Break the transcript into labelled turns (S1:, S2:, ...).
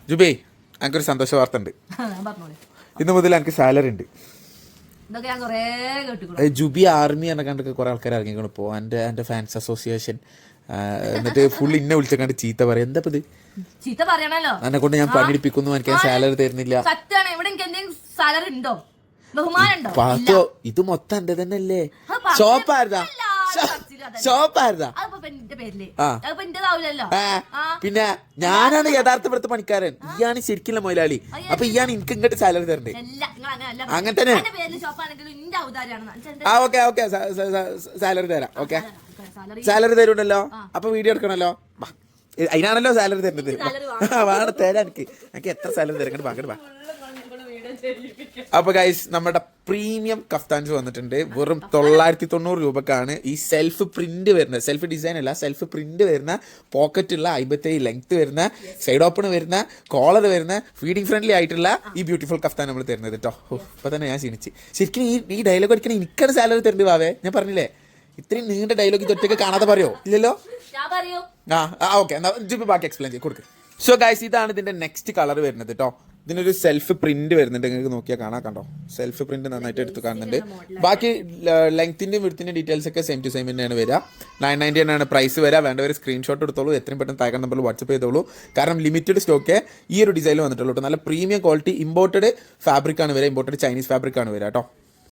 S1: ജുബേ എനിക്കൊരു സന്തോഷ വാർത്ത ഉണ്ട്. ഇന്ന് മുതൽ എനിക്ക് സാലറി ഉണ്ട്. ജുബി ആർമി എന്നെ കണ്ടൊക്കെ കുറെ ആൾക്കാർ ഇറങ്ങിക്കൊണ്ട് പോകും. എൻ്റെ ഫാൻസ് അസോസിയേഷൻ. എന്നിട്ട് ഫുൾ ഇന്നെ വിളിച്ചങ്ങാണ്ട് ചീത്ത പറയാം. എന്താ ഇത്
S2: ചീത്ത പറയണല്ലോ,
S1: എന്നെ കൊണ്ട് ഞാൻ പണിയെടുപ്പിക്കുന്നു, എനിക്ക് സാലറി തരുന്നില്ല. ഇത് മൊത്തം എന്റെ തന്നെ അല്ലേ? ഷോപ്പായിരുന്നാ? പിന്നെ ഞാനാണ് യഥാർത്ഥപ്പെടുത്ത പണിക്കാരൻ, ഇയാണ് ശരിക്കുള്ള മൊയിലാളി. അപ്പൊ ഇയാണ് എനിക്ക് ഇങ്ങോട്ട് സാലറി തരണ്ടേ? അങ്ങനെ തന്നെ. ഓക്കെ ഓക്കെ സാലറി തരാം. ഓക്കെ സാലറി തരുമല്ലോ. അപ്പൊ വീഡിയോ എടുക്കണല്ലോ. അതിനാണല്ലോ സാലറി തരുന്നത്. വേണം തരാൻ എനിക്ക് എത്ര സാലറി തരങ്ങട്ട് പാക്കട്ട് വാ. അപ്പൊ ഗൈസ് നമ്മുടെ പ്രീമിയം കഫ്താൻസ് വന്നിട്ടുണ്ട്. വെറും 990 രൂപക്കാണ് ഈ സെൽഫ് പ്രിന്റ് വരുന്നത്. സെൽഫ് ഡിസൈൻ അല്ല, സെൽഫ് പ്രിന്റ് വരുന്ന പോക്കറ്റുള്ള 57 ലെങ്ത് വരുന്ന സൈഡ് ഓപ്പൺ വരുന്ന കോളർ വരുന്ന ഫീഡിങ് ഫ്രണ്ട്ലി ആയിട്ടുള്ള ഈ ബ്യൂട്ടിഫുൾ കഫ്താൻ നമ്മൾ തരുന്നത് കേട്ടോ. ഇപ്പൊ തന്നെ ഞാൻ ക്ഷീണിച്ച്. ശരിക്കും ഈ ഡയലോഗ് അടിക്കണ എനിക്കാണ് സാലറി തരേണ്ടി വാവേ. ഞാൻ പറഞ്ഞില്ലേ ഇത്രയും നീണ്ട ഡയലോഗ് ഇതൊറ്റയ്ക്ക് കാണാതെ പറയോ? ഇല്ലല്ലോ. ഓക്കെ എന്നാ ബാക്കി എക്സ്പ്ലെയിൻ ചെയ്ത് കൊടുക്ക്. സോ ഗൈസ് ഇതാണ് ഇതിന്റെ നെക്സ്റ്റ് കളർ വരുന്നത് കേട്ടോ. ഇതിനൊരു സെൽഫ് പ്രിന്റ് വരുന്നുണ്ട്. നിങ്ങൾക്ക് നോക്കിയാൽ കാണാം. കണ്ടോ സെൽഫ് പ്രിന്റ് നന്നായിട്ട് എടുത്ത് കാണുന്നുണ്ട്. ബാക്കി ലെങ്ത്തിന്റെയും വിഡ്ത്തിന്റെയും ഡീറ്റെയിൽസ് ഒക്കെ സെയിം ടു സെയിം തന്നെയാണ് വരിക. 990 ആണ് പ്രൈസ് വരിക. വേണ്ടവർ സ്ക്രീൻഷോട്ട് എടുത്തോളൂ. എത്രയും പെട്ടെന്ന് താഴെ നമ്പറിൽ വാട്സപ്പ് ചെയ്തോളൂ. കാരണം ലിമിറ്റഡ് സ്റ്റോക്ക് ഈ ഒരു ഡിസൈനിൽ വന്നിട്ടുള്ളൂ. നല്ല പ്രീമിയം ക്വാളിറ്റി ഇമ്പോർട്ടഡ് ഫാബ്രിക് ആണ് വരിക. ഇമ്പോർട്ടഡ് ചൈനീസ് ഫാബ്രിക് ആണ് വരിക കേട്ടോ.